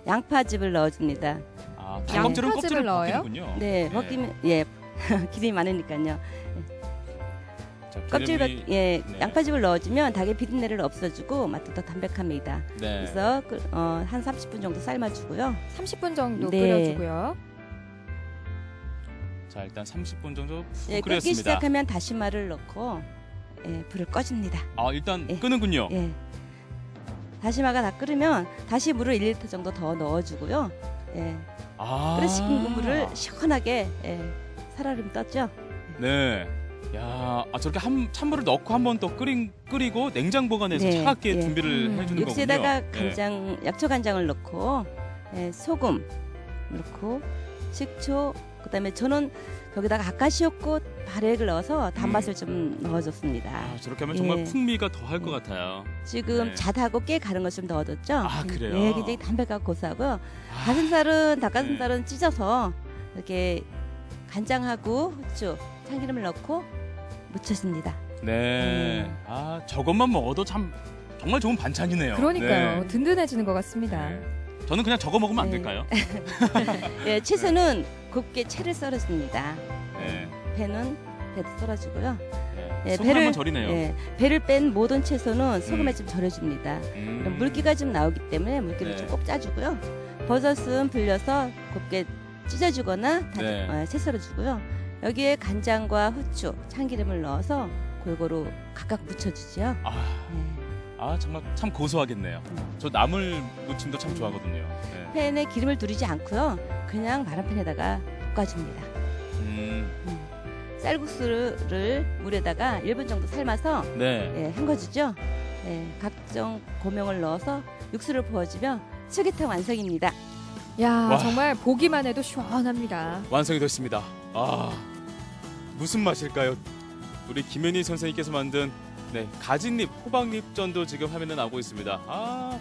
양파즙을 넣어줍니다. 아, 닭껍질은 껍질을 벗기는군요. 네, 벗기면 기름이 많으니까요. 자, 껍질밖 기름이- 예, 네. 양파즙을 넣어주면 닭의 비린내를 없애주고 맛도 더 담백합니다. 네. 그래서 한 30분 정도 삶아주고요. 30분 정도 네. 끓여주고요. 자, 일단 30분 정도 푹 예, 끓기 끓였습니다. 시작하면 다시마를 넣고 예, 불을 꺼줍니다. 아, 일단 끄는군요. 예. 다시마가 다 끓으면 다시 물을 1리터 정도 더 넣어주고요. 예. 아. 끓으신 물을 시원하게 살얼음 떴죠. 네. 야, 저렇게 찬물을 넣고 한 번 더 끓이고 냉장 보관해서 네, 차갑게 예. 준비를 해주는 육수에다가 거군요. 간장, 약초 간장을 넣고 소금 넣고 식초, 그다음에 저는 거기다가 아카시오꽃 발액을 넣어서 단맛을 좀 넣어줬습니다. 아, 저렇게 하면 정말 예. 풍미가 더 할 것 같아요. 지금 네. 잣하고 깨 가른 것 좀 넣어뒀죠. 아, 그래요? 네, 굉장히 담백하고 고소하고요. 닭가슴살은 찢어서 이렇게 간장하고 후추, 참기름을 넣고 무쳐줍니다. 네. 아, 저것만 먹어도 참 정말 좋은 반찬이네요. 그러니까요. 네. 든든해지는 것 같습니다. 저는 그냥 저거 먹으면 안 될까요? 예, 채소는 곱게 채를 썰어줍니다. 네. 배는 배도 썰어주고요. 네. 소금 한번 절이네요. 예, 배를 뺀 모든 채소는 소금에 좀 절여줍니다. 그럼 물기가 좀 나오기 때문에 물기를 네. 좀 꼭 짜주고요. 버섯은 불려서 곱게 찢어주거나 네. 채 썰어주고요. 여기에 간장과 후추, 참기름을 넣어서 골고루 각각 묻혀주죠. 아, 정말 참 고소하겠네요. 저 나물 무침도 참 좋아하거든요. 네. 팬에 기름을 두르지 않고요. 그냥 마른 팬에다가 볶아줍니다. 쌀국수를 물에다가 1분 정도 삶아서 네. 예, 헹궈주죠. 예, 각종 고명을 넣어서 육수를 부어주면 초계탕 완성입니다. 야, 와. 정말 보기만 해도 시원합니다. 완성이 됐습니다. 아, 무슨 맛일까요? 우리 김현희 선생님께서 만든 가지잎, 호박잎전도 지금 화면에 나오고 있습니다. 아,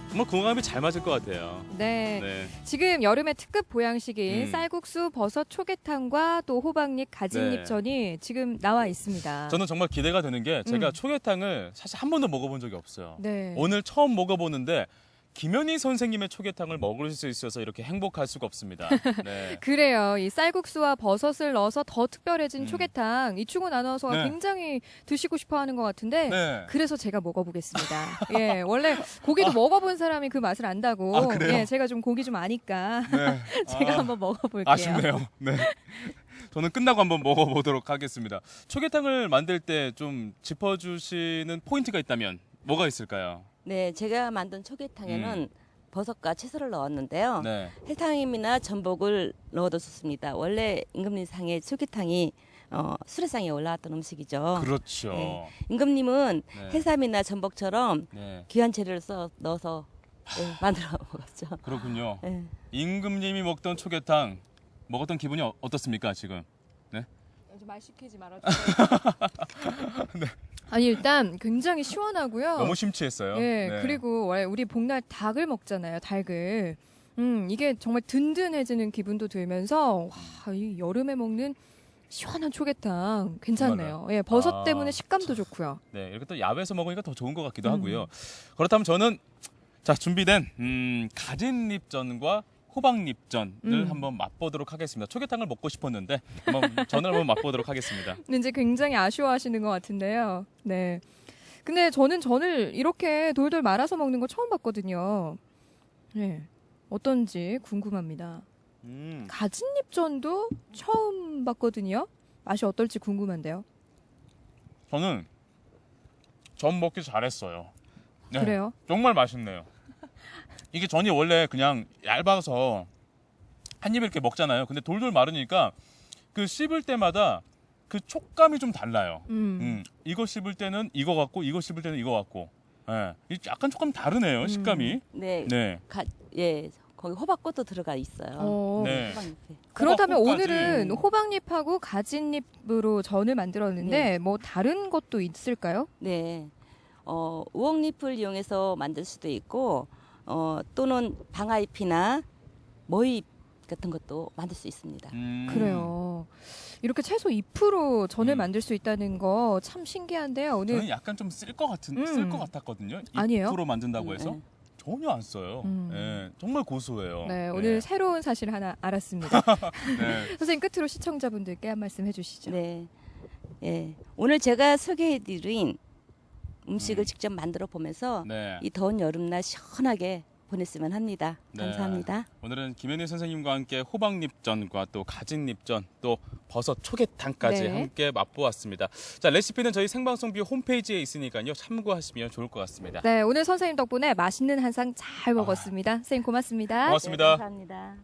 정말 궁합이 잘 맞을 것 같아요. 네. 네. 지금 여름의 특급 보양식인 음. 쌀국수, 버섯, 초계탕과 또 호박잎, 가지잎전이 지금 나와 있습니다. 저는 정말 기대가 되는 게 제가 음. 초계탕을 사실 한 번도 먹어본 적이 없어요. 네. 오늘 처음 먹어보는데 김현희 선생님의 초계탕을 먹을 수 있어서 이렇게 행복할 수가 없습니다. 네. 그래요. 이 쌀국수와 버섯을 넣어서 더 특별해진 초계탕 이충훈 아나운서가 네. 굉장히 드시고 싶어하는 것 같은데 네. 그래서 제가 먹어보겠습니다. 예, 원래 고기도 먹어본 사람이 그 맛을 안다고. 아, 그래요? 예, 제가 좀 고기 좀 아니까 네. 제가 아, 한번 먹어볼게요. 아쉽네요. 네. 저는 끝나고 한번 먹어보도록 하겠습니다. 초계탕을 만들 때 좀 짚어주시는 포인트가 있다면 뭐가 있을까요? 네, 제가 만든 초계탕에는 버섯과 채소를 넣었는데요. 네. 해삼이나 전복을 넣어도 좋습니다. 원래 임금님상의 초계탕이 수레상에 올라왔던 음식이죠. 그렇죠. 네. 임금님은 네. 해삼이나 전복처럼 네. 귀한 재료를 넣어서 만들어 먹었죠. 그렇군요. 네. 임금님이 먹던 초계탕 먹었던 기분이 어떻습니까 지금? 네. 말 시키지 말아주세요. 아니 일단 굉장히 시원하고요. 너무 심취했어요. 예, 네. 그리고 원래 우리 복날 닭을 먹잖아요. 닭을. 이게 정말 든든해지는 기분도 들면서 와, 이 여름에 먹는 시원한 초계탕 괜찮네요. 정말요? 예, 버섯 아, 때문에 식감도 좋고요. 네, 이렇게 또 야외에서 먹으니까 더 좋은 것 같기도 하고요. 그렇다면 저는 자 준비된 가진잎전과 호박잎전을 한번 맛보도록 하겠습니다. 초계탕을 먹고 싶었는데 전을 한번 맛보도록 하겠습니다. 이제 굉장히 아쉬워하시는 것 같은데요. 네. 근데 저는 전을 이렇게 돌돌 말아서 먹는 거 처음 봤거든요. 네. 어떤지 궁금합니다. 가진잎전도 처음 봤거든요. 맛이 어떨지 궁금한데요. 저는 전 먹기 잘했어요. 네, 그래요? 정말 맛있네요. 이게 전이 원래 그냥 얇아서 한 입에 이렇게 먹잖아요. 근데 돌돌 마르니까 그 씹을 때마다 그 촉감이 좀 달라요. 이거 씹을 때는 이거 같고 이거 씹을 때는 이거 같고. 예. 약간 조금 다르네요. 식감이. 네. 네. 예, 거기 호박꽃도 들어가 있어요. 네. 호박잎에. 그렇다면 호박꽃까지. 오늘은 호박잎하고 가진잎으로 전을 만들었는데 네. 뭐 다른 것도 있을까요? 네. 우엉잎을 이용해서 만들 수도 있고 또는 방아잎이나 머위잎 같은 것도 만들 수 있습니다. 그래요. 이렇게 채소 잎으로 전을 만들 수 있다는 거 참 신기한데요. 오늘 저는 약간 좀 쓸 것 같았거든요. 아니에요? 잎으로 만든다고 해서 네. 전혀 안 써요. 예, 정말 고소해요. 네, 오늘 새로운 사실 하나 알았습니다. 네. 선생님 끝으로 시청자분들께 한 말씀 해주시죠. 네. 예, 오늘 제가 소개해드린 음식을 직접 만들어 보면서 네. 이 더운 여름날 시원하게 보냈으면 합니다. 네. 감사합니다. 오늘은 김현희 선생님과 함께 호박잎전과 또 가진잎전 또 버섯 초계탕까지 네. 함께 맛보았습니다. 자, 레시피는 저희 생방송비 홈페이지에 있으니까요. 참고하시면 좋을 것 같습니다. 네, 오늘 선생님 덕분에 맛있는 한상 잘 먹었습니다. 선생님 고맙습니다. 고맙습니다. 네, 감사합니다.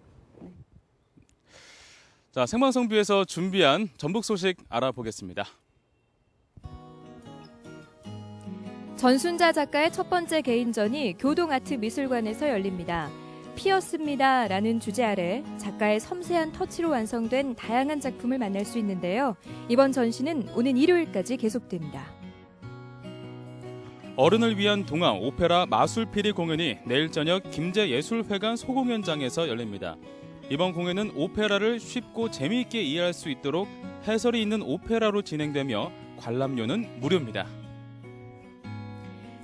자, 생방송비에서 준비한 전북 소식 알아보겠습니다. 전순자 작가의 첫 번째 개인전이 교동아트미술관에서 열립니다. 피었습니다 라는 주제 아래 작가의 섬세한 터치로 완성된 다양한 작품을 만날 수 있는데요. 이번 전시는 오는 일요일까지 계속됩니다. 어른을 위한 동화 오페라 마술피리 공연이 내일 저녁 김제예술회관 소공연장에서 열립니다. 이번 공연은 오페라를 쉽고 재미있게 이해할 수 있도록 해설이 있는 오페라로 진행되며 관람료는 무료입니다.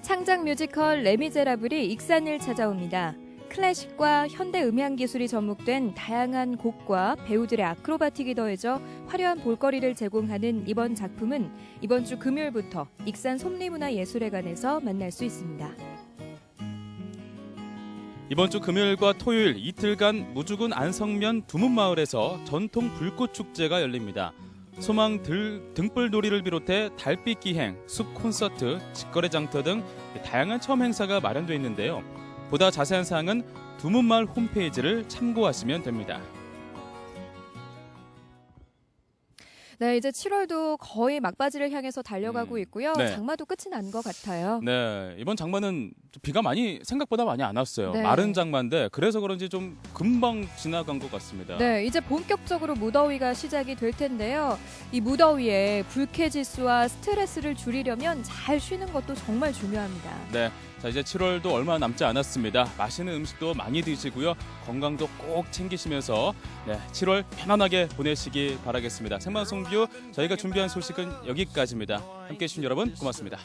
창작 뮤지컬 레미제라블이 익산을 찾아옵니다. 클래식과 현대 음향 기술이 접목된 다양한 곡과 배우들의 아크로바틱이 더해져 화려한 볼거리를 제공하는 이번 작품은 이번 주 금요일부터 익산 솜리문화예술회관에서 만날 수 있습니다. 이번 주 금요일과 토요일 이틀간 무주군 안성면 두문마을에서 전통 불꽃축제가 열립니다. 소망 등불놀이를 비롯해 달빛 기행, 숲 콘서트, 직거래 장터 등 다양한 체험 행사가 마련되어 있는데요. 보다 자세한 사항은 두문마을 홈페이지를 참고하시면 됩니다. 네, 이제 7월도 거의 막바지를 향해서 달려가고 있고요. 네. 장마도 끝이 난 것 같아요. 네, 이번 장마는 비가 생각보다 많이 안 왔어요. 네. 마른 장마인데 그래서 그런지 좀 금방 지나간 것 같습니다. 네, 이제 본격적으로 무더위가 시작이 될 텐데요. 이 무더위에 불쾌지수와 스트레스를 줄이려면 잘 쉬는 것도 정말 중요합니다. 네, 자 이제 7월도 얼마 남지 않았습니다. 맛있는 음식도 많이 드시고요. 건강도 꼭 챙기시면서 7월 편안하게 보내시기 바라겠습니다. 생방송뷰 저희가 준비한 소식은 여기까지입니다. 함께해 주신 여러분 고맙습니다.